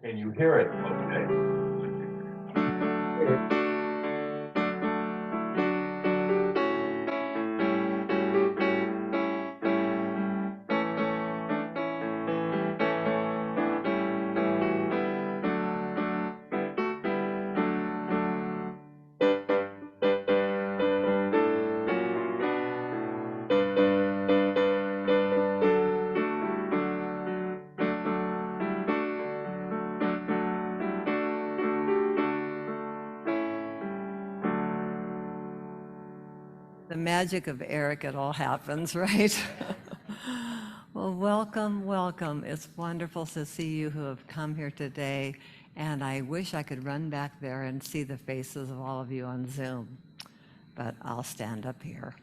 Can you hear it? Okay. The magic of Eric, it all happens, right? Well, welcome, welcome. It's wonderful to see you who have come here today. And I wish I could run back there and see the faces of all of you on Zoom, but I'll stand up here.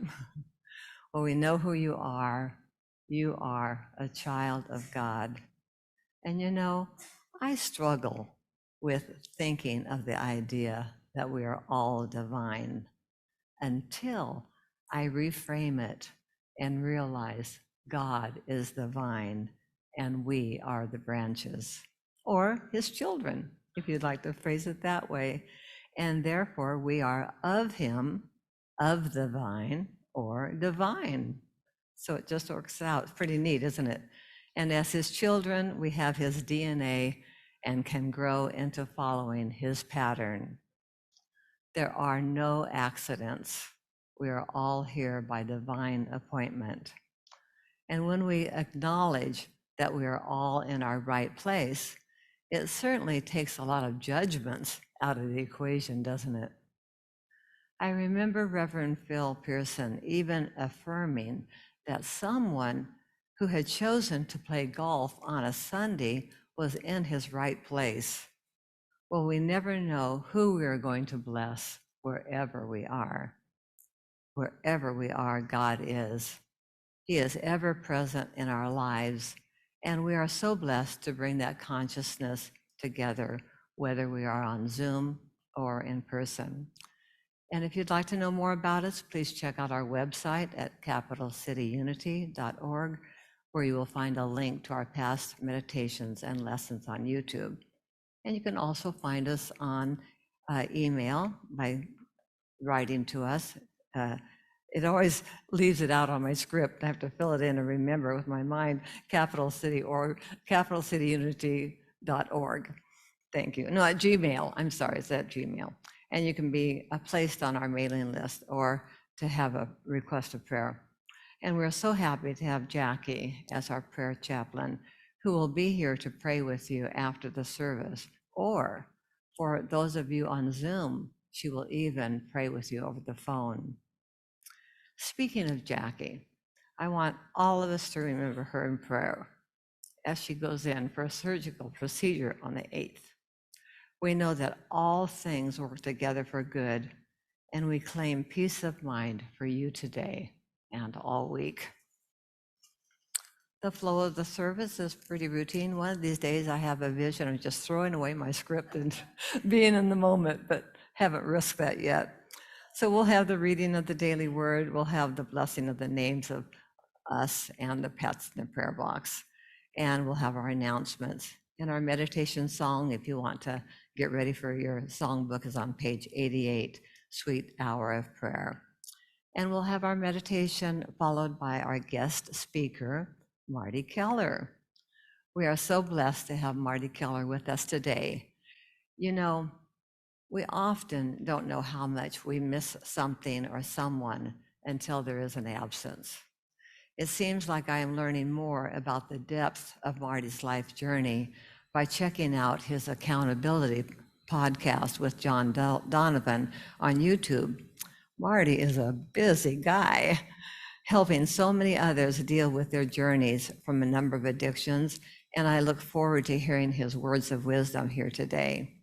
Well, we know who you are. You are a child of God. And you know, I struggle with thinking of the idea that we are all divine until I reframe it and realize God is the vine and we are the branches, or his children, if you'd like to phrase it that way. And therefore, we are of him, of the vine, or divine. So it just works out. It's pretty neat, isn't it? And as his children, we have his DNA and can grow into following his pattern. There are no accidents. We are all here by divine appointment. And when we acknowledge that we are all in our right place, it certainly takes a lot of judgments out of the equation, doesn't it? I remember Reverend Phil Pearson even affirming that someone who had chosen to play golf on a Sunday was in his right place. Well, we never know who we are going to bless wherever we are. Wherever we are, God is. He is ever present in our lives, and we are so blessed to bring that consciousness together, whether we are on Zoom or in person. And if you'd like to know more about us, please check out our website at capitalcityunity.org, where you will find a link to our past meditations and lessons on YouTube. And you can also find us on email by writing to us. It always leaves it out on my script. I have to fill it in and remember with my mind, capitalcityunity.org. Thank you. No, at Gmail. I'm sorry, it's at Gmail. And you can be placed on our mailing list or to have a request of prayer. And we're so happy to have Jackie as our prayer chaplain, who will be here to pray with you after the service. Or for those of you on Zoom, she will even pray with you over the phone. Speaking of Jackie, I want all of us to remember her in prayer as she goes in for a surgical procedure on the 8th. We know that all things work together for good, and we claim peace of mind for you today and all week. The flow of the service is pretty routine. One of these days I have a vision of just throwing away my script and being in the moment, but haven't risked that yet. So we'll have the reading of the daily word. We'll have the blessing of the names of us and the pets in the prayer box. And we'll have our announcements. And our meditation song, if you want to get ready for your songbook, is on page 88, Sweet Hour of Prayer. And we'll have our meditation followed by our guest speaker, Marty Keller. We are so blessed to have Marty Keller with us today. You know, we often don't know how much we miss something or someone until there is an absence. It seems like I am learning more about the depth of Marty's life journey by checking out his accountability podcast with John Donovan on YouTube. Marty is a busy guy, helping so many others deal with their journeys from a number of addictions, and I look forward to hearing his words of wisdom here today.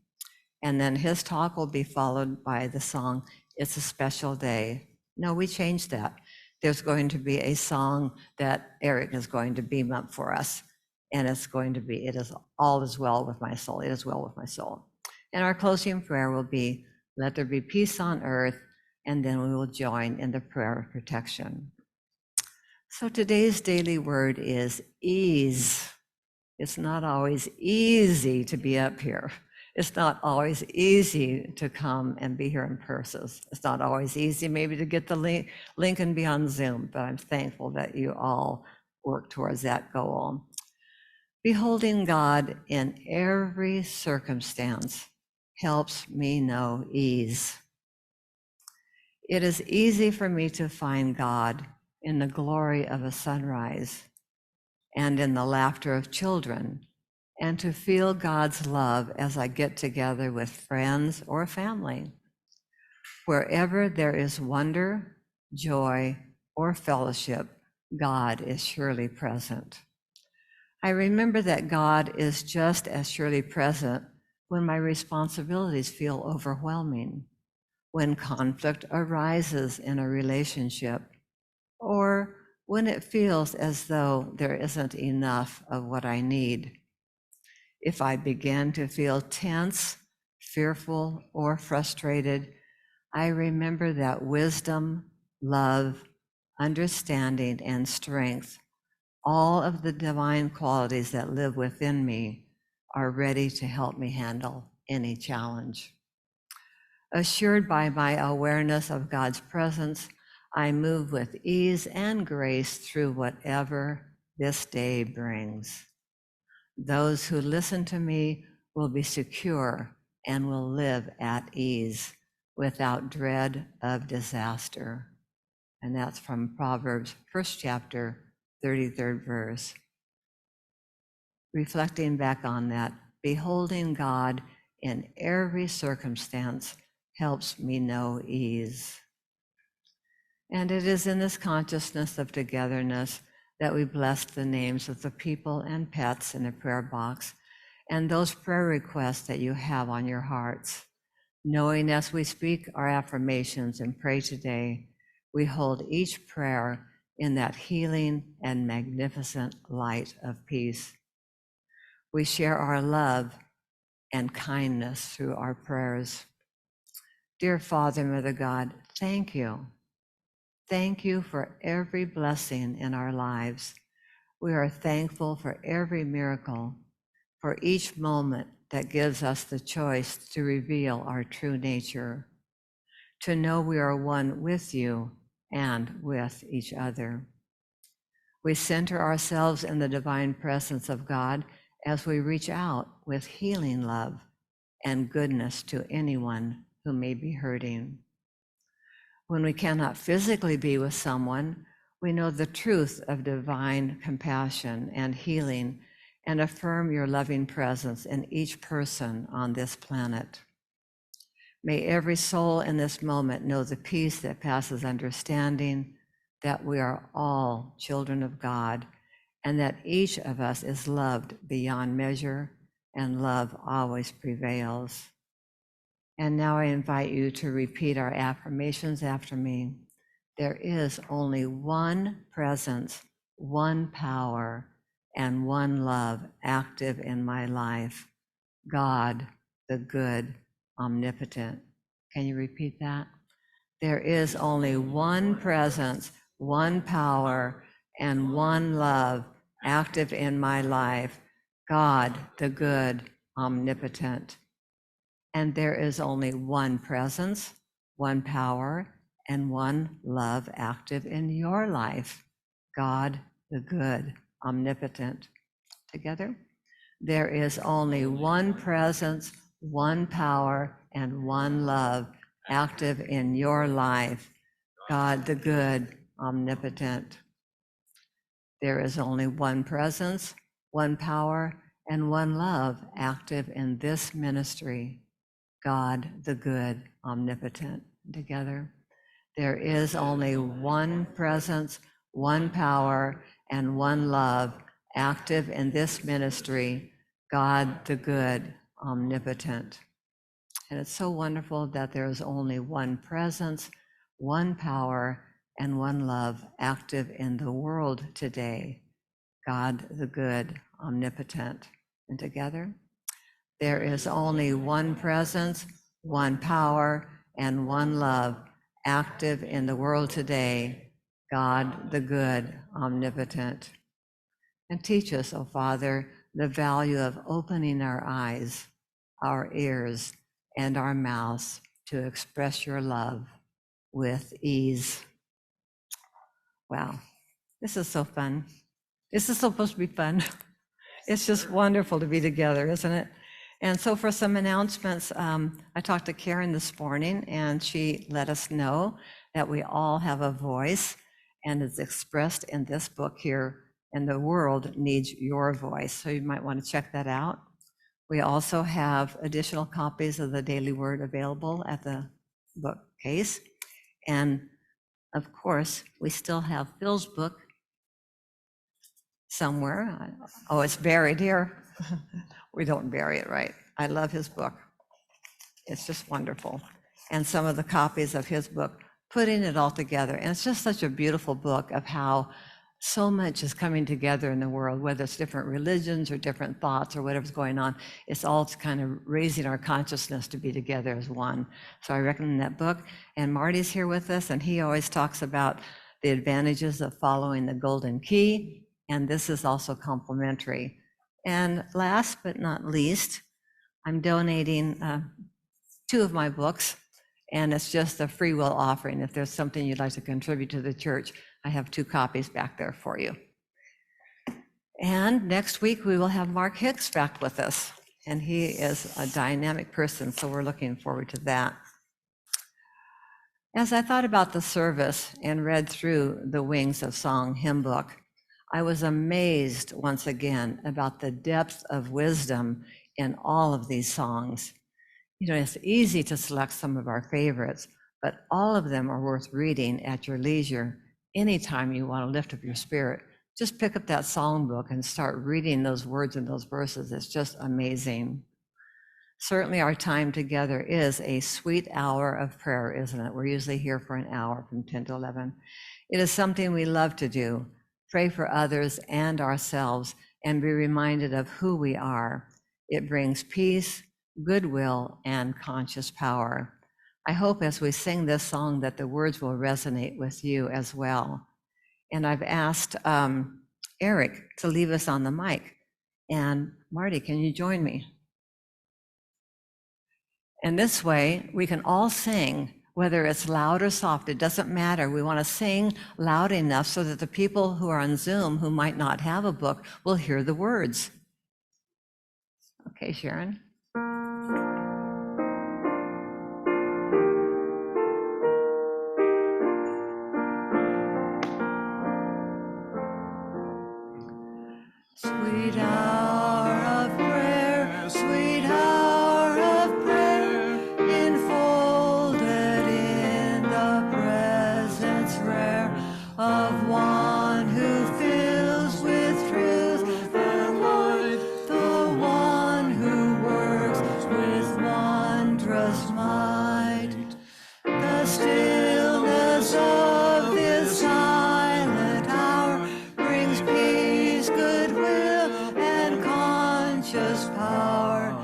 And then his talk will be followed by the song, It's a Special Day. No, we changed that. There's going to be a song that Eric is going to beam up for us. And it's going to be, it is all is well with my soul. It is well with my soul. And our closing prayer will be, let there be peace on earth. And then we will join in the prayer of protection. So today's daily word is ease. It's not always easy to be up here. It's not always easy to come and be here in person. It's not always easy maybe to get the link and be on Zoom, but I'm thankful that you all work towards that goal. Beholding God in every circumstance helps me know ease. It is easy for me to find God in the glory of a sunrise and in the laughter of children, and to feel God's love as I get together with friends or family. Wherever there is wonder, joy, or fellowship, God is surely present. I remember that God is just as surely present when my responsibilities feel overwhelming, when conflict arises in a relationship, or when it feels as though there isn't enough of what I need. If I begin to feel tense, fearful, or frustrated, I remember that wisdom, love, understanding, and strength, all of the divine qualities that live within me, are ready to help me handle any challenge. Assured by my awareness of God's presence, I move with ease and grace through whatever this day brings. Those who listen to me will be secure and will live at ease without dread of disaster. And that's from Proverbs, 1st chapter, 33rd verse. Reflecting back on that, beholding God in every circumstance helps me know ease. And it is in this consciousness of togetherness that we bless the names of the people and pets in the prayer box and those prayer requests that you have on your hearts. Knowing as we speak our affirmations and pray today, we hold each prayer in that healing and magnificent light of peace. We share our love and kindness through our prayers. Dear Father, Mother God, thank you. Thank you for every blessing in our lives. We are thankful for every miracle, for each moment that gives us the choice to reveal our true nature, to know we are one with you and with each other. We center ourselves in the divine presence of God as we reach out with healing love and goodness to anyone who may be hurting. When we cannot physically be with someone, we know the truth of divine compassion and healing and affirm your loving presence in each person on this planet. May every soul in this moment know the peace that passes understanding, that we are all children of God, and that each of us is loved beyond measure, and love always prevails. And now I invite you to repeat our affirmations after me. There is only one presence, one power, and one love active in my life. God, the good, omnipotent. Can you repeat that? There is only one presence, one power, and one love active in my life. God, the good, omnipotent. And there is only one presence, one power, and one love active in your life. God, the good, omnipotent. Together? There is only one presence, one power, and one love active in your life. God, the good, omnipotent. There is only one presence, one power, and one love active in this ministry. God, the good, omnipotent. Together, there is only one presence, one power, and one love active in this ministry. God, the good, omnipotent. And it's so wonderful that there is only one presence, one power, and one love active in the world today. God, the good, omnipotent. And together, there is only one presence, one power, and one love active in the world today, God, the good, omnipotent. And teach us, O Father, the value of opening our eyes, our ears, and our mouths to express your love with ease. Wow, this is so fun. This is supposed to be fun. It's just wonderful to be together, isn't it? And so for some announcements, I talked to Karen this morning, and she let us know that we all have a voice, and it's expressed in this book here, and the world needs your voice. So you might want to check that out. We also have additional copies of the Daily Word available at the bookcase. And of course, we still have Phil's book somewhere. Oh, it's buried here. We don't bury it, right? I love his book. It's just wonderful. And some of the copies of his book, putting it all together. And it's just such a beautiful book of how so much is coming together in the world, whether it's different religions or different thoughts or whatever's going on. It's all kind of raising our consciousness to be together as one. So I recommend that book. And Marty's here with us, and he always talks about the advantages of following the golden key. And this is also complimentary. And last but not least, I'm donating 2 of my books, and it's just a free will offering. If there's something you'd like to contribute to the church, I have 2 copies back there for you. And next week, we will have Mark Hicks back with us, and he is a dynamic person, so we're looking forward to that. As I thought about the service and read through the Wings of Song hymn book, I was amazed once again about the depth of wisdom in all of these songs. You know, it's easy to select some of our favorites, but all of them are worth reading at your leisure. Anytime you want to lift up your spirit, just pick up that song book and start reading those words and those verses. It's just amazing. Certainly our time together is a sweet hour of prayer, isn't it? We're usually here for an hour from 10 to 11. It is something we love to do. Pray for others and ourselves and be reminded of who we are. It brings peace, goodwill, and conscious power. I hope as we sing this song that the words will resonate with you as well. And I've asked Eric to leave us on the mic. And Marty, can you join me? And this way we can all sing, whether it's loud or soft, it doesn't matter. We want to sing loud enough so that the people who are on Zoom who might not have a book will hear the words. Okay, Sharon. Sweet hour of prayer, sweet hour of prayer, enfolded in the presence rare of one who fills with truth and light, the one who works with wondrous might. The stillness of this silent hour brings peace, goodwill, and conscious power.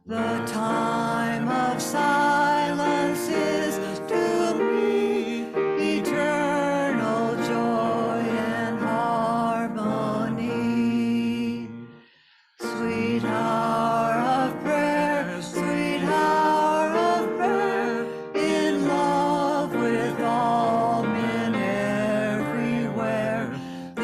The time of silence is to me eternal joy and harmony. Sweet hour of prayer, sweet hour of prayer, in love with all men everywhere. The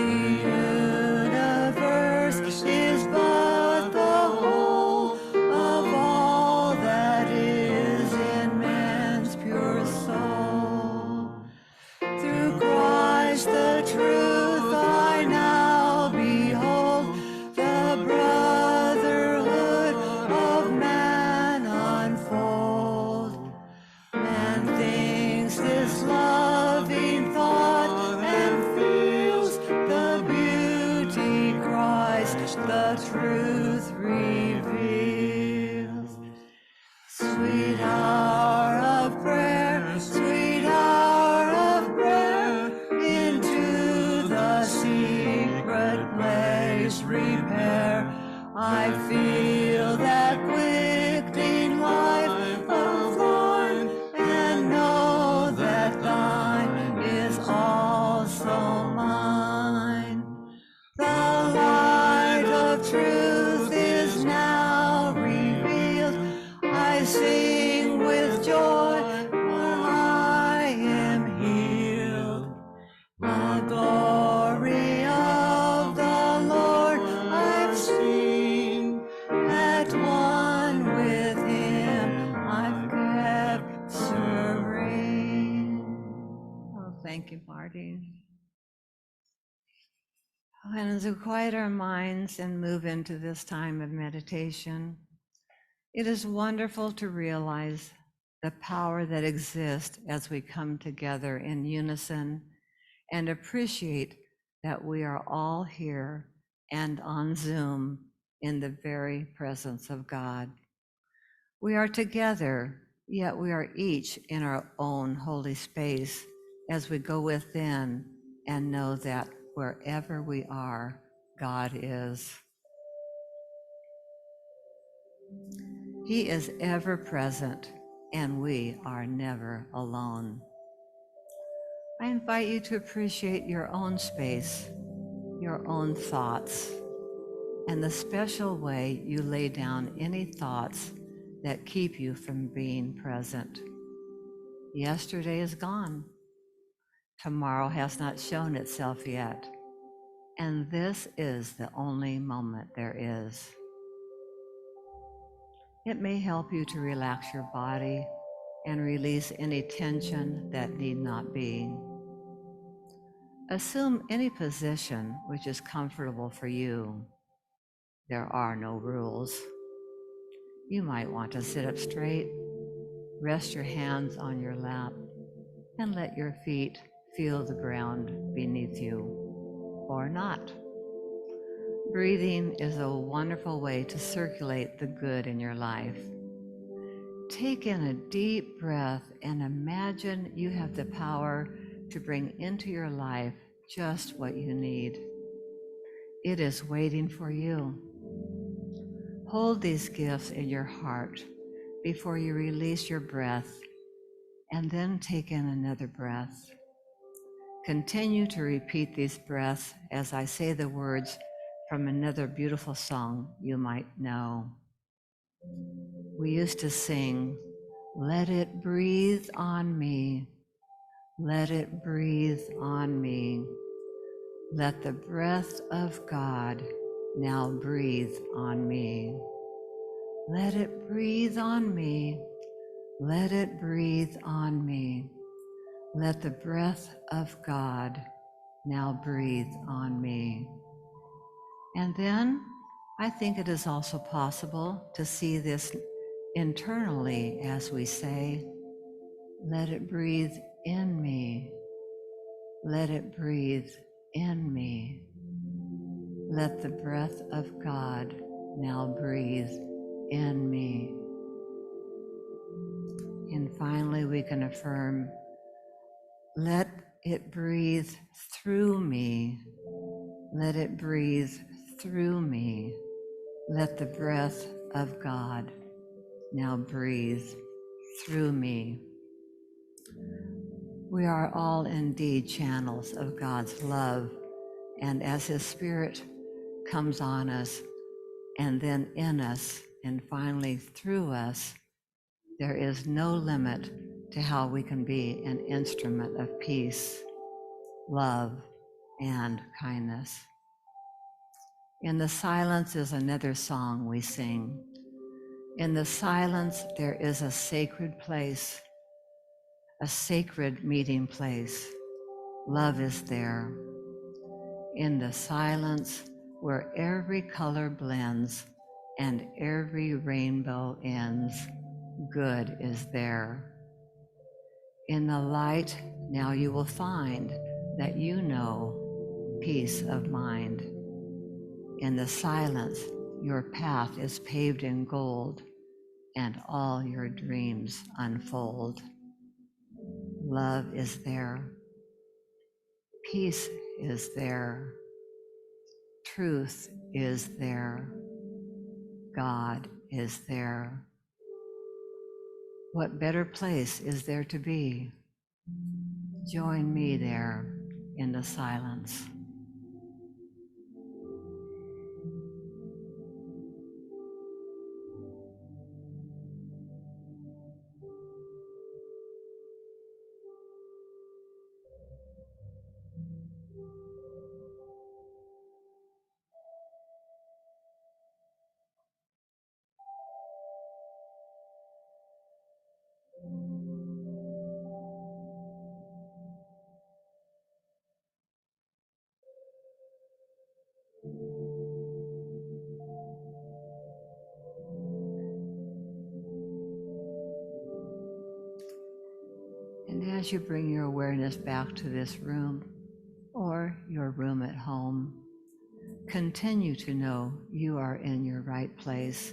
universe is but the whole of all that is in man's pure soul. Through Christ the truth I now behold, the brotherhood of man unfold. Man thinks this loving thought and feels the beauty Christ the truth reveals. Sweet hour of prayer, sweet hour of prayer, into the secret place repair. I feel that quickening life of thine, and know that thine is also mine. The light of truth Thank you, Marty. And as we quiet our minds and move into this time of meditation, it is wonderful to realize the power that exists as we come together in unison and appreciate that we are all here and on Zoom in the very presence of God. We are together, yet we are each in our own holy space as we go within and know that wherever we are, God is. He is ever present, and we are never alone. I invite you to appreciate your own space, your own thoughts, and the special way you lay down any thoughts that keep you from being present. Yesterday is gone. Tomorrow has not shown itself yet. And this is the only moment there is. It may help you to relax your body and release any tension that need not be. Assume any position which is comfortable for you. There are no rules. You might want to sit up straight, rest your hands on your lap, and let your feet feel the ground beneath you, or not. Breathing is a wonderful way to circulate the good in your life. Take in a deep breath and imagine you have the power to bring into your life just what you need. It is waiting for you. Hold these gifts in your heart before you release your breath, and then take in another breath. Continue to repeat these breaths as I say the words from another beautiful song you might know. We used to sing, "Let it breathe on me, let it breathe on me. Let the breath of God now breathe on me. Let it breathe on me, let it breathe on me. Let the breath of God now breathe on me." And then I think it is also possible to see this internally as we say, "Let it breathe in me. Let it breathe in me. Let the breath of God now breathe in me." And finally, we can affirm, "Let it breathe through me. Let it breathe through me. Let the breath of God now breathe through me." We are all indeed channels of God's love, and as His Spirit comes on us, and then in us, and finally through us, there is no limit to how we can be an instrument of peace, love, and kindness. In the silence is another song we sing. In the silence, there is a sacred place, a sacred meeting place. Love is there. In the silence, where every color blends and every rainbow ends, good is there. In the light, now you will find that you know peace of mind. In the silence, your path is paved in gold, and all your dreams unfold. Love is there. Peace is there. Truth is there. God is there. What better place is there to be? Join me there in the silence. And as you bring your awareness back to this room or your room at home, continue to know you are in your right place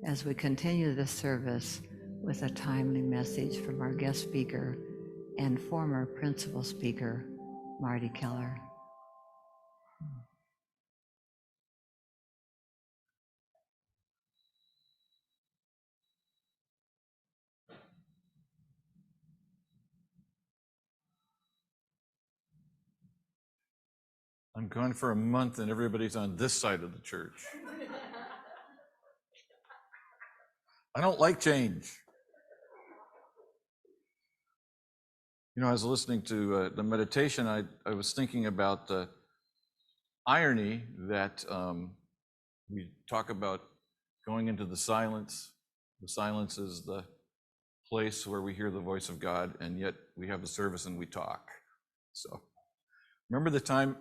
as we continue this service with a timely message from our guest speaker and former principal speaker, Marty Keller. I'm gone for a month and everybody's on this side of the church. I don't like change. You know, I was listening to the meditation, I was thinking about the irony that we talk about going into the silence. The silence is the place where we hear the voice of God, and yet we have a service and we talk. So remember the time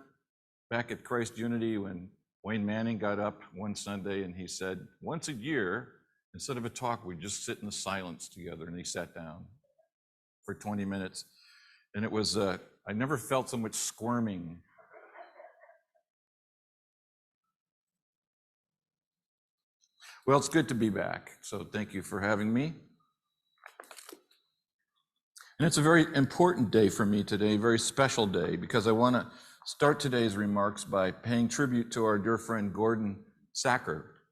back at Christ Unity when Wayne Manning got up one Sunday and he said, once a year, instead of a talk, we just sit in the silence together. And he sat down for 20 minutes. And it was, I never felt so much squirming. Well, it's good to be back. So thank you for having me. And it's a very important day for me today, a very special day, because I want to start today's remarks by paying tribute to our dear friend Gordon Sacker.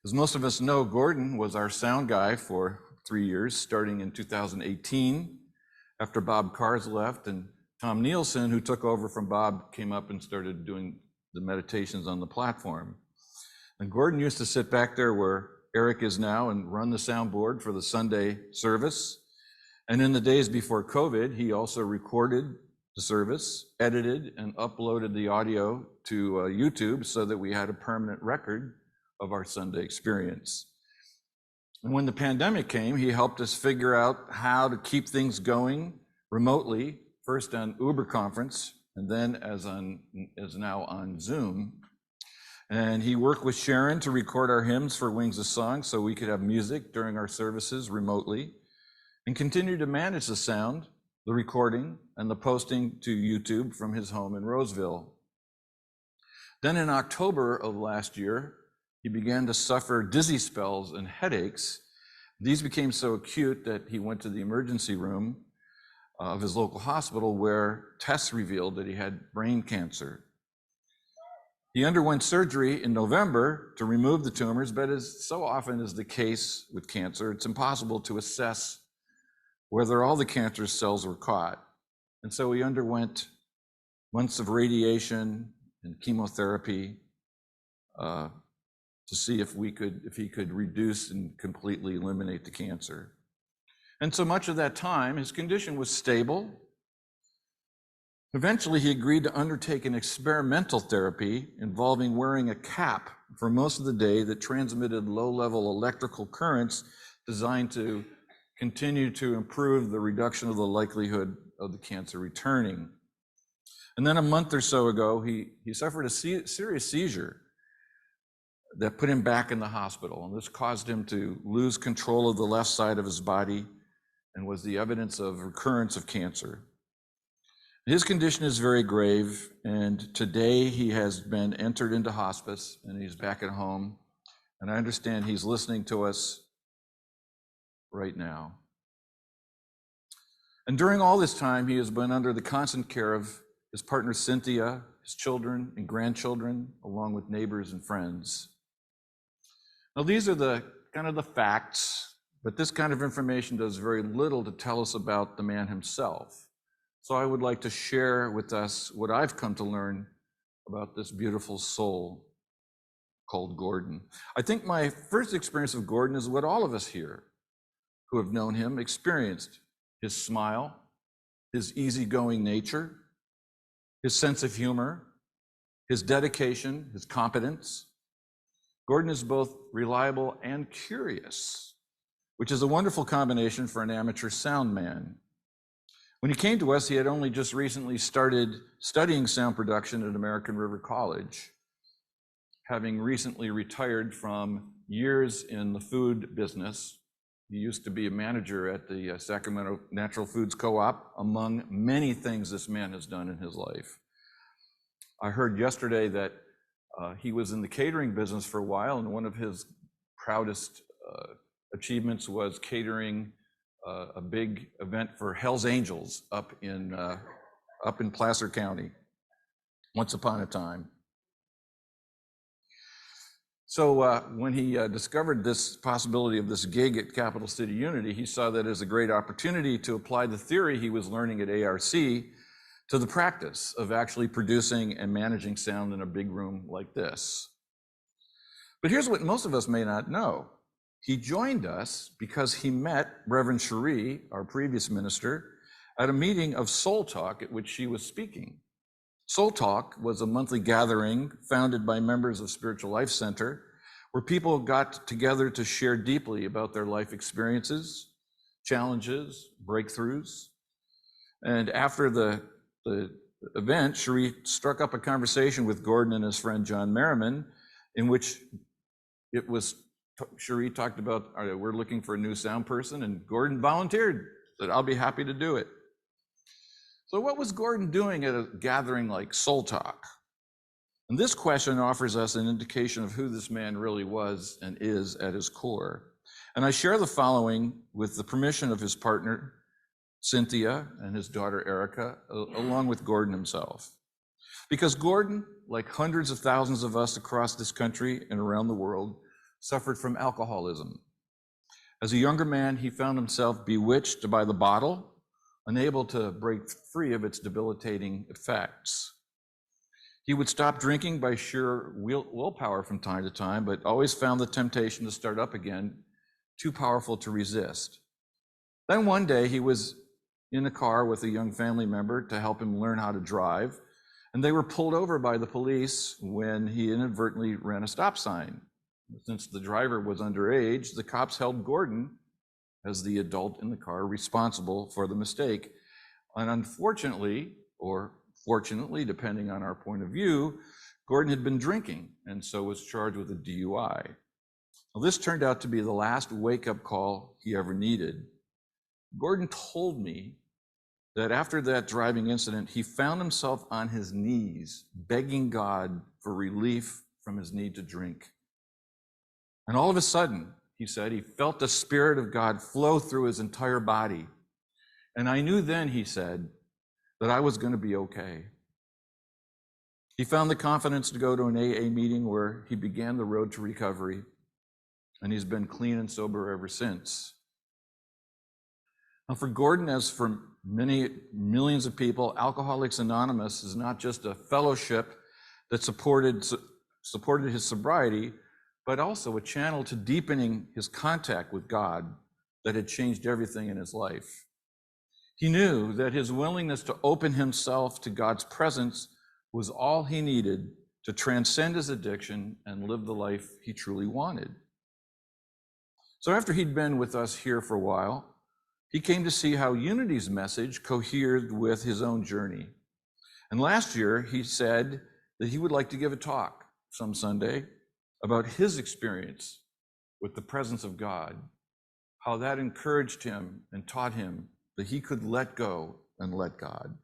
As most of us know, Gordon was our sound guy for 3 years, starting in 2018, after Bob Cars left, and Tom Nielsen, who took over from Bob, came up and started doing the meditations on the platform. And Gordon used to sit back there where Eric is now and run the soundboard for the Sunday service. And in the days before COVID, he also recorded the service, edited and uploaded the audio to YouTube so that we had a permanent record of our Sunday experience. And when the pandemic came, he helped us figure out how to keep things going remotely, first on Uber Conference, and then as now on Zoom. And he worked with Sharon to record our hymns for Wings of Song so we could have music during our services remotely, and continued to manage the sound, the recording, and the posting to YouTube from his home in Roseville. Then in October of last year, he began to suffer dizzy spells and headaches. These became so acute that he went to the emergency room of his local hospital, where tests revealed that he had brain cancer. He underwent surgery in November to remove the tumors, but as so often is the case with cancer, it's impossible to assess whether all the cancer cells were caught. And so he underwent months of radiation and chemotherapy to see if he could reduce and completely eliminate the cancer. And so much of that time, his condition was stable. Eventually, he agreed to undertake an experimental therapy involving wearing a cap for most of the day that transmitted low-level electrical currents designed to continue to improve the reduction of the likelihood of the cancer returning. And then a month or so ago, he suffered a serious seizure that put him back in the hospital. And this caused him to lose control of the left side of his body and was the evidence of recurrence of cancer. His condition is very grave, and today he has been entered into hospice and he's back at home. And I understand he's listening to us right now. And during all this time, he has been under the constant care of his partner Cynthia, his children and grandchildren, along with neighbors and friends. Now, these are the kind of the facts, but this kind of information does very little to tell us about the man himself. So I would like to share with us what I've come to learn about this beautiful soul called Gordon. I think my first experience of Gordon is what all of us here who have known him experienced: his smile, his easygoing nature, his sense of humor, his dedication, his competence. Gordon is both reliable and curious, which is a wonderful combination for an amateur sound man. When he came to us, he had only just recently started studying sound production at American River College, having recently retired from years in the food business He used to be a manager at the Sacramento Natural Foods Co-op, among many things this man has done in his life. I heard yesterday that he was in the catering business for a while, and one of his proudest achievements was catering a big event for Hell's Angels up in Placer County, once upon a time. So when he discovered this possibility of this gig at Capital City Unity, he saw that as a great opportunity to apply the theory he was learning at ARC to the practice of actually producing and managing sound in a big room like this. But here's what most of us may not know. He joined us because he met Reverend Cherie, our previous minister, at a meeting of Soul Talk at which she was speaking. Soul Talk was a monthly gathering founded by members of Spiritual Life Center, where people got together to share deeply about their life experiences, challenges, breakthroughs. And after the event, Cherie struck up a conversation with Gordon and his friend John Merriman, in which it was Cherie talked about, we're looking for a new sound person, and Gordon volunteered that I'll be happy to do it. So what was Gordon doing at a gathering like Soul Talk? And this question offers us an indication of who this man really was and is at his core. And I share the following with the permission of his partner, Cynthia, and his daughter, Erica, along with Gordon himself. Because Gordon, like hundreds of thousands of us across this country and around the world, suffered from alcoholism. As a younger man, he found himself bewitched by the bottle, unable to break free of its debilitating effects. He would stop drinking by sheer willpower from time to time, but always found the temptation to start up again too powerful to resist. Then one day he was in a car with a young family member to help him learn how to drive, and they were pulled over by the police when he inadvertently ran a stop sign. Since the driver was underage, the cops held Gordon as the adult in the car responsible for the mistake. And unfortunately, or fortunately, depending on our point of view, Gordon had been drinking and so was charged with a DUI. Well, this turned out to be the last wake-up call he ever needed. Gordon told me that after that driving incident, he found himself on his knees, begging God for relief from his need to drink. And all of a sudden, he said, he felt the Spirit of God flow through his entire body. And I knew then, he said, that I was going to be okay. He found the confidence to go to an AA meeting where he began the road to recovery, and he's been clean and sober ever since. Now, for Gordon, as for many millions of people, Alcoholics Anonymous is not just a fellowship that supported his sobriety, but also a channel to deepening his contact with God that had changed everything in his life. He knew that his willingness to open himself to God's presence was all he needed to transcend his addiction and live the life he truly wanted. So after he'd been with us here for a while, he came to see how Unity's message cohered with his own journey. And last year, he said that he would like to give a talk some Sunday about his experience with the presence of God, how that encouraged him and taught him that he could let go and let God.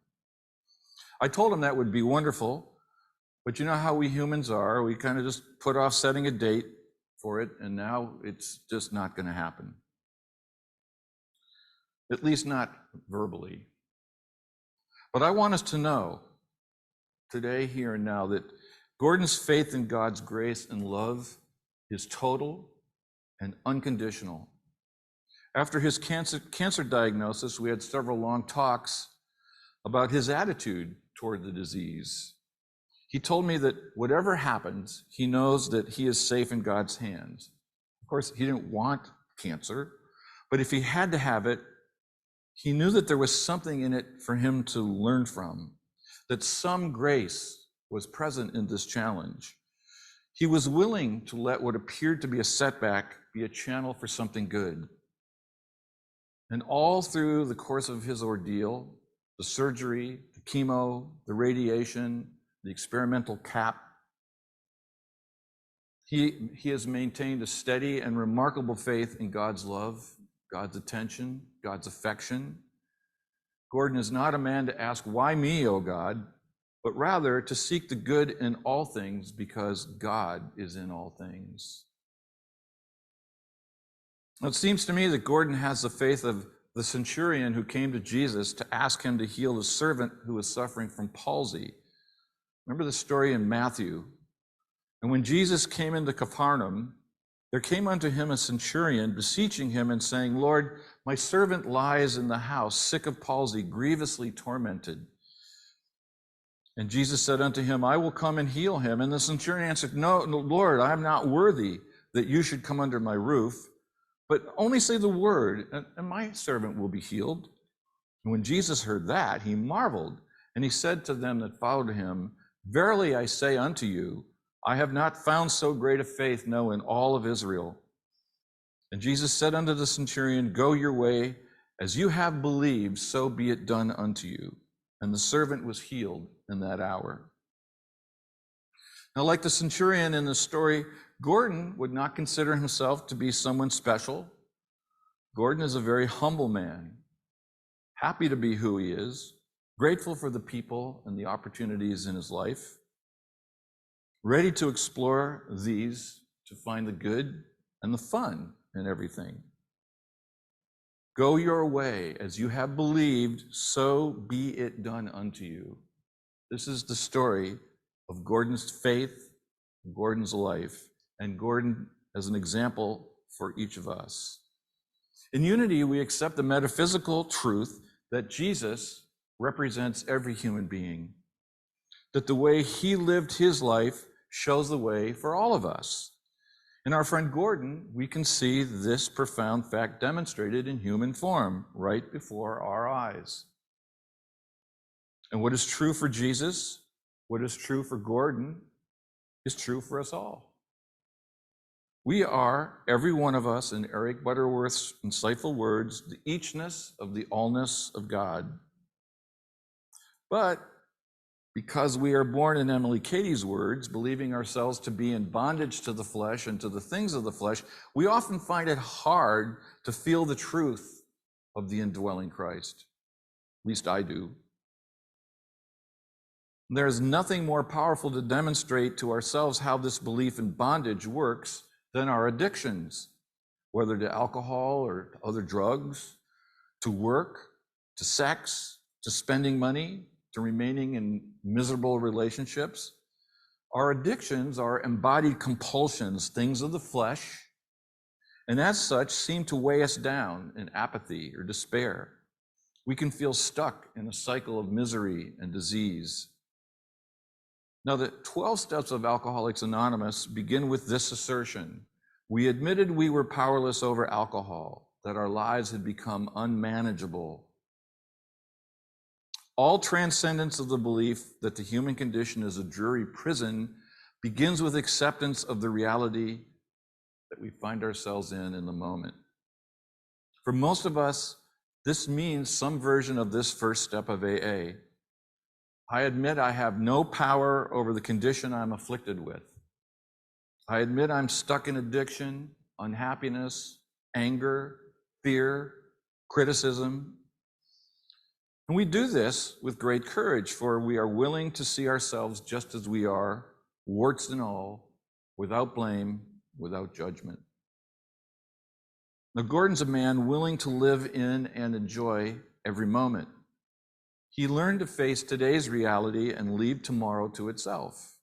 I told him that would be wonderful, but you know how we humans are, we kind of just put off setting a date for it, and now it's just not going to happen. At least not verbally. But I want us to know today, here and now, that Gordon's faith in God's grace and love is total and unconditional. After his cancer diagnosis, we had several long talks about his attitude toward the disease. He told me that whatever happens, he knows that he is safe in God's hands. Of course, he didn't want cancer, but if he had to have it, he knew that there was something in it for him to learn from, that some grace was present in this challenge. He was willing to let what appeared to be a setback be a channel for something good. And all through the course of his ordeal, the surgery, the chemo, the radiation, the experimental cap, he has maintained a steady and remarkable faith in God's love God's attention, God's affection. Gordon is not a man to ask, "Why me, O God?" but rather to seek the good in all things because God is in all things. Now, it seems to me that Gordon has the faith of the centurion who came to Jesus to ask him to heal his servant who was suffering from palsy. Remember the story in Matthew? And when Jesus came into Capernaum, there came unto him a centurion, beseeching him and saying, "Lord, my servant lies in the house, sick of palsy, grievously tormented." And Jesus said unto him, "I will come and heal him." And the centurion answered, No, Lord, I am not worthy that you should come under my roof, but only say the word, and my servant will be healed. And when Jesus heard that, he marveled, and he said to them that followed him, "Verily I say unto you, I have not found so great a faith, no, in all of Israel." And Jesus said unto the centurion, "Go your way, as you have believed, so be it done unto you." And the servant was healed in that hour. Now, like the centurion in the story, Gordon would not consider himself to be someone special. Gordon is a very humble man, happy to be who he is, grateful for the people and the opportunities in his life, ready to explore these to find the good and the fun in everything. Go your way, as you have believed, so be it done unto you. This is the story of Gordon's faith, Gordon's life, and Gordon as an example for each of us. In unity, we accept the metaphysical truth that Jesus represents every human being, that the way he lived his life shows the way for all of us. In our friend Gordon, we can see this profound fact demonstrated in human form right before our eyes. And what is true for Jesus, what is true for Gordon, is true for us all. We are, every one of us, in Eric Butterworth's insightful words, the eachness of the allness of God. But because we are born, in Emily Cady's words, believing ourselves to be in bondage to the flesh and to the things of the flesh, we often find it hard to feel the truth of the indwelling Christ. At least I do. There is nothing more powerful to demonstrate to ourselves how this belief in bondage works than our addictions, whether to alcohol or to other drugs, to work, to sex, to spending money, to remaining in miserable relationships. Our addictions are embodied compulsions, things of the flesh, and as such seem to weigh us down in apathy or despair. We can feel stuck in a cycle of misery and disease. Now, the 12 steps of Alcoholics Anonymous begin with this assertion: we admitted we were powerless over alcohol, that our lives had become unmanageable. All transcendence of the belief that the human condition is a dreary prison begins with acceptance of the reality that we find ourselves in the moment. For most of us, this means some version of this first step of AA. I admit I have no power over the condition I'm afflicted with. I admit I'm stuck in addiction, unhappiness, anger, fear, criticism. And we do this with great courage, for we are willing to see ourselves just as we are, warts and all, without blame, without judgment. Now, Gordon's a man willing to live in and enjoy every moment. He learned to face today's reality and leave tomorrow to itself.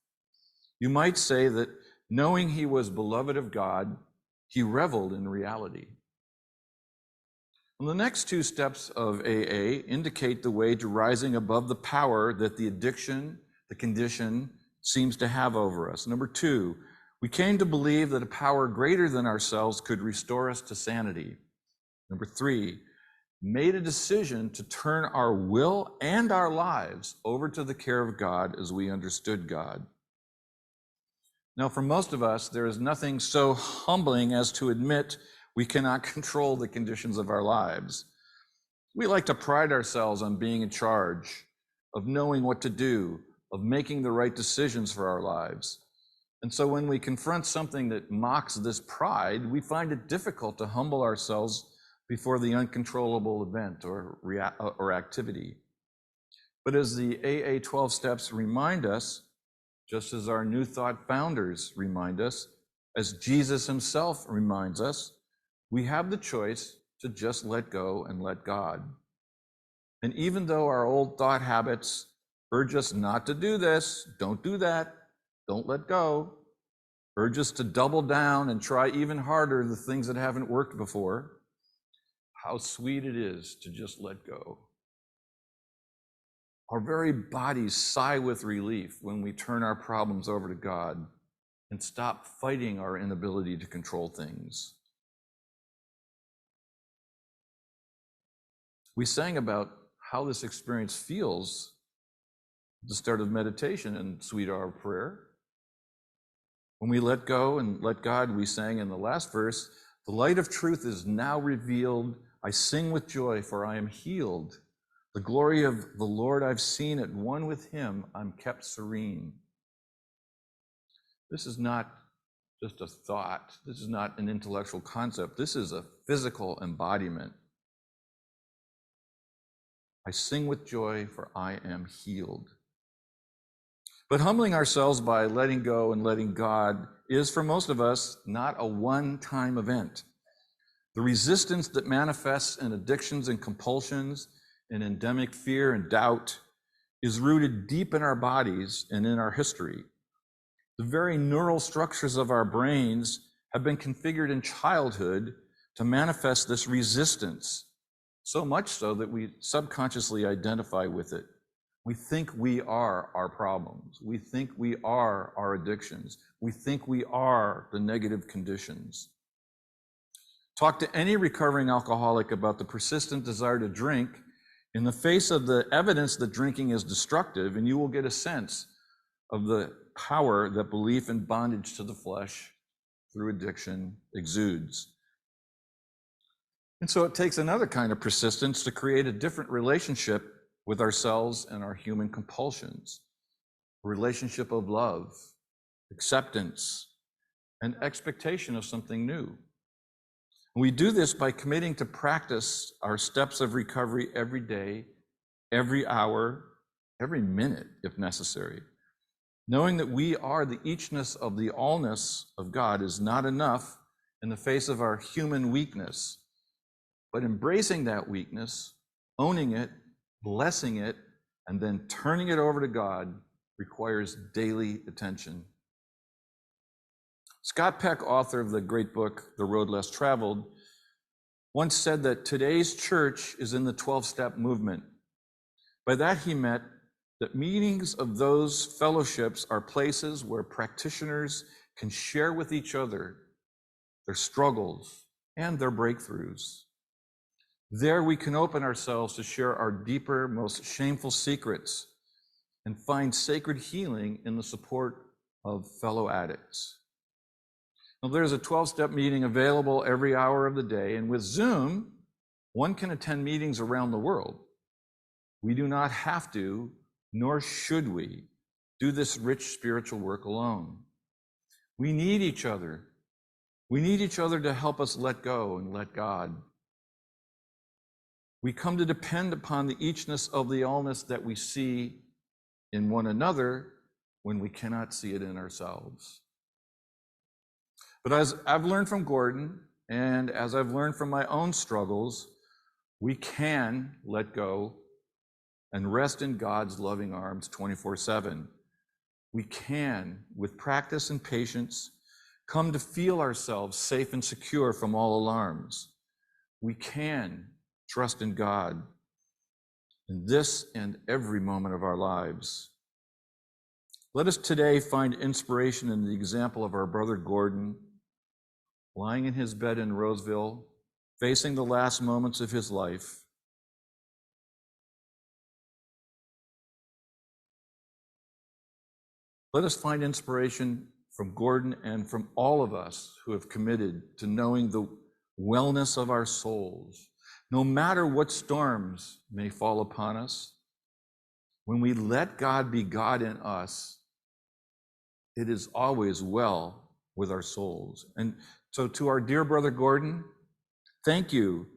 You might say that knowing he was beloved of God, he reveled in reality. And the next two steps of AA indicate the way to rising above the power that the addiction, the condition, seems to have over us. Number two, we came to believe that a power greater than ourselves could restore us to sanity. Number three, made a decision to turn our will and our lives over to the care of God as we understood God. Now, for most of us, there is nothing so humbling as to admit we cannot control the conditions of our lives. We like to pride ourselves on being in charge, of knowing what to do, of making the right decisions for our lives. And so when we confront something that mocks this pride, we find it difficult to humble ourselves before the uncontrollable event or activity. But as the AA 12 steps remind us, just as our New Thought founders remind us, as Jesus himself reminds us, we have the choice to just let go and let God. And even though our old thought habits urge us not to do this, don't do that, don't let go, urge us to double down and try even harder the things that haven't worked before, how sweet it is to just let go. Our very bodies sigh with relief when we turn our problems over to God and stop fighting our inability to control things. We sang about how this experience feels at the start of meditation in Sweet Hour of Prayer. When we let go and let God, we sang in the last verse, "The light of truth is now revealed. I sing with joy, for I am healed. The glory of the Lord I've seen. At one with him, I'm kept serene." This is not just a thought. This is not an intellectual concept. This is a physical embodiment. I sing with joy, for I am healed. But humbling ourselves by letting go and letting God is, for most of us, not a one-time event. The resistance that manifests in addictions and compulsions, in endemic fear and doubt, is rooted deep in our bodies and in our history. The very neural structures of our brains have been configured in childhood to manifest this resistance, so much so that we subconsciously identify with it. We think we are our problems. We think we are our addictions. We think we are the negative conditions. Talk to any recovering alcoholic about the persistent desire to drink in the face of the evidence that drinking is destructive, and you will get a sense of the power that belief in bondage to the flesh through addiction exudes. And so it takes another kind of persistence to create a different relationship with ourselves and our human compulsions, a relationship of love, acceptance, and expectation of something new. We do this by committing to practice our steps of recovery every day, every hour, every minute, if necessary. Knowing that we are the eachness of the allness of God is not enough in the face of our human weakness, but embracing that weakness, owning it, blessing it, and then turning it over to God requires daily attention. Scott Peck, author of the great book, The Road Less Traveled, once said that today's church is in the 12-step movement. By that he meant that meetings of those fellowships are places where practitioners can share with each other their struggles and their breakthroughs. There we can open ourselves to share our deeper, most shameful secrets and find sacred healing in the support of fellow addicts. Now, there's a 12-step meeting available every hour of the day, and with Zoom, one can attend meetings around the world. We do not have to, nor should we, do this rich spiritual work alone. We need each other. We need each other to help us let go and let God. We come to depend upon the eachness of the allness that we see in one another when we cannot see it in ourselves. But as I've learned from Gordon, and as I've learned from my own struggles, we can let go and rest in God's loving arms 24/7. We can, with practice and patience, come to feel ourselves safe and secure from all alarms. We can trust in God in this and every moment of our lives. Let us today find inspiration in the example of our brother Gordon, lying in his bed in Roseville, facing the last moments of his life. Let us find inspiration from Gordon and from all of us who have committed to knowing the wellness of our souls. No matter what storms may fall upon us, when we let God be God in us, it is always well with our souls. And so to our dear brother Gordon, thank you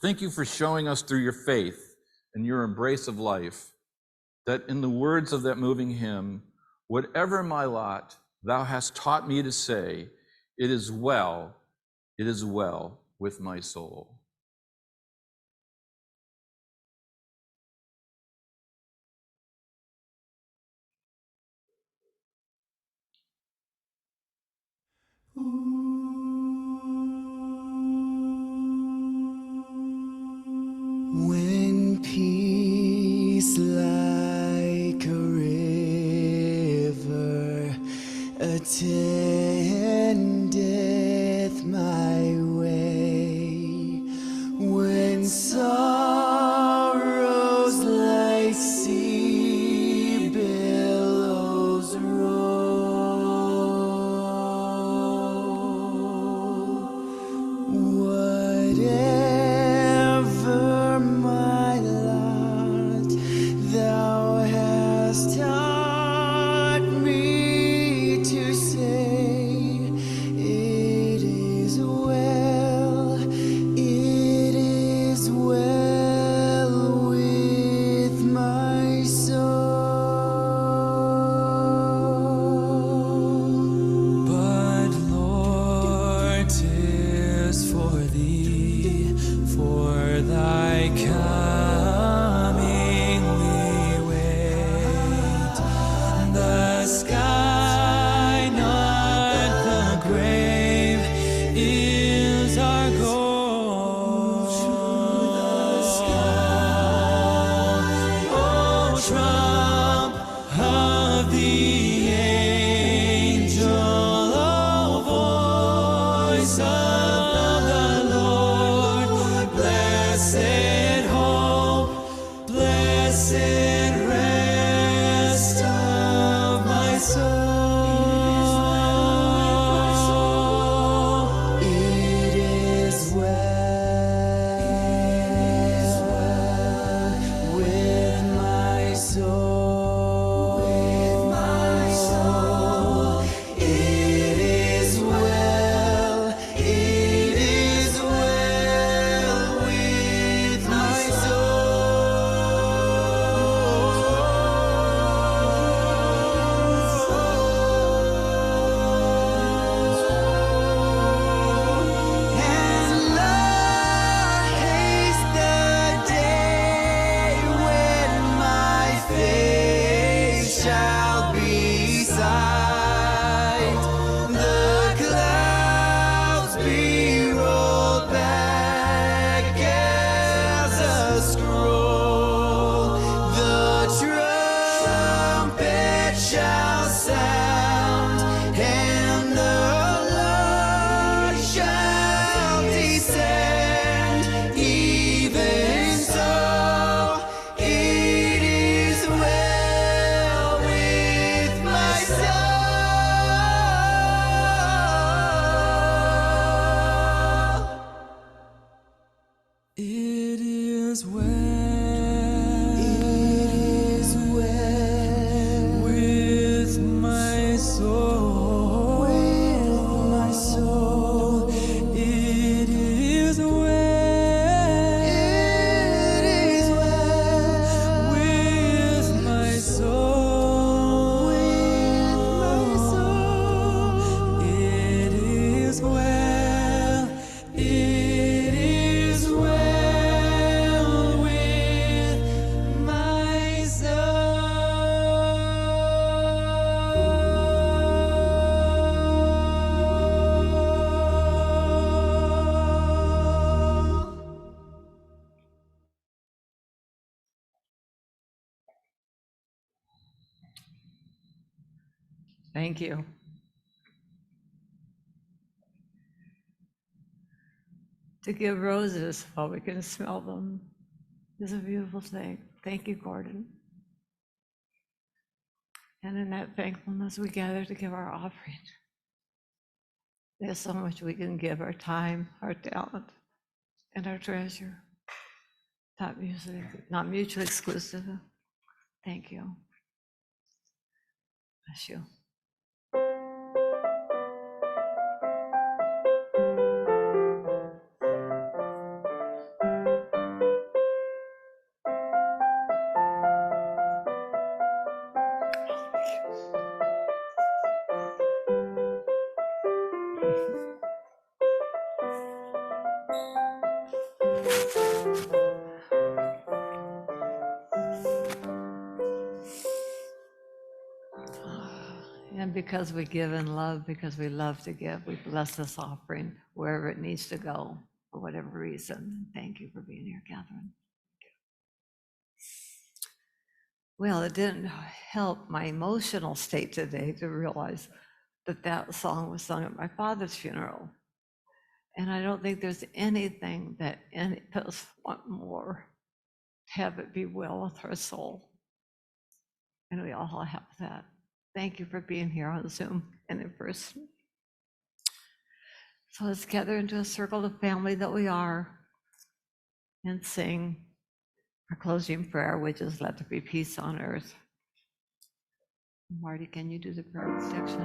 Thank you for showing us through your faith and your embrace of life that in the words of that moving hymn, whatever my lot, thou hast taught me to say, it is well with my soul. When peace like a river attendeth my way, when sorrows like sea billows roll, whatever my lot, thou hast taught me to say, it is well with my soul. But Lord, 'tis for thee, for thy coming we wait. The sky, not the grave, is our goal. Oh, trump of the angel, oh, voice of the Lord, blessed hope, blessed rest of my soul. It is well with my soul. It is well with my soul. And Lord, haste the day when my face shall be sight, the clouds be rolled back as a scroll, the trumpet shall sound, and the Lord shall descend. Even so, it is well with my soul. It is well with my soul. It is well with my soul. It is well with my soul. Thank you. To give roses while we can smell them is a beautiful thing. Thank you, Gordon. And in that thankfulness, we gather to give our offering. There's so much we can give, our time, our talent, and our treasure. Not mutually exclusive. Thank you. Bless you. And because we give in love, because we love to give, we bless this offering wherever it needs to go for whatever reason. Thank you for being here, Catherine. Well, it didn't help my emotional state today to realize that that song was sung at my father's funeral. And I don't think there's anything that any of us want more, to have it be well with her soul. And we all have that. Thank you for being here on Zoom and in person. So let's gather into a circle of family that we are and sing our closing prayer, which is let there be peace on earth. Marty, can you do the prayer of protection?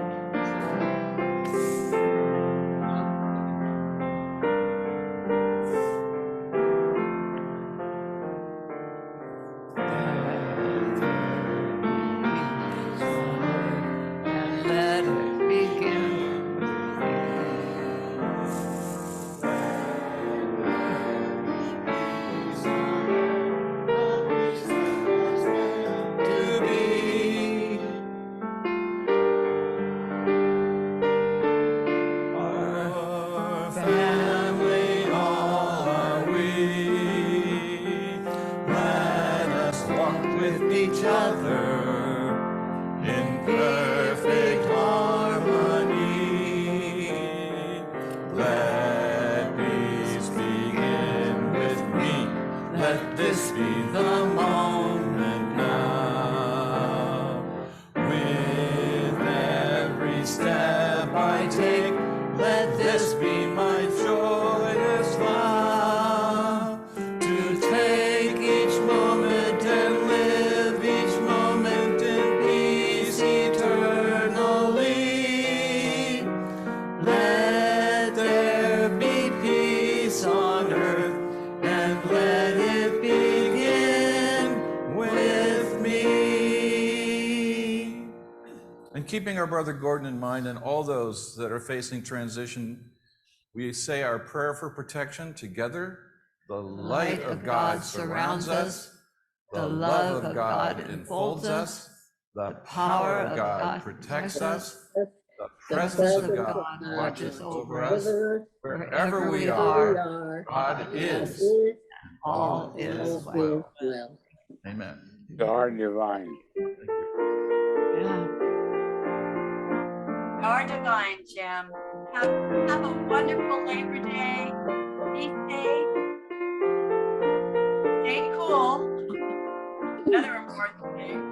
And let it begin To be our family, all are we. Let us walk with each other in perfect harmony. Let peace begin with me. Let this be the moment now. With every step I take, let this be my joyous vow. To take each moment and live each moment in peace eternally. Let there be peace on earth, and let it begin with me. And keeping our brother Gordon in mind and all those that are facing transition, we say our prayer for protection together. The light of God surrounds us. The love of God enfolds us. The power of God protects us. The presence of God watches over us. Wherever we are, God is. all is well. Amen. God divine. Yeah. Our divine, Jim. Have a wonderful Labor Day. Be safe. Stay cool. Another important thing.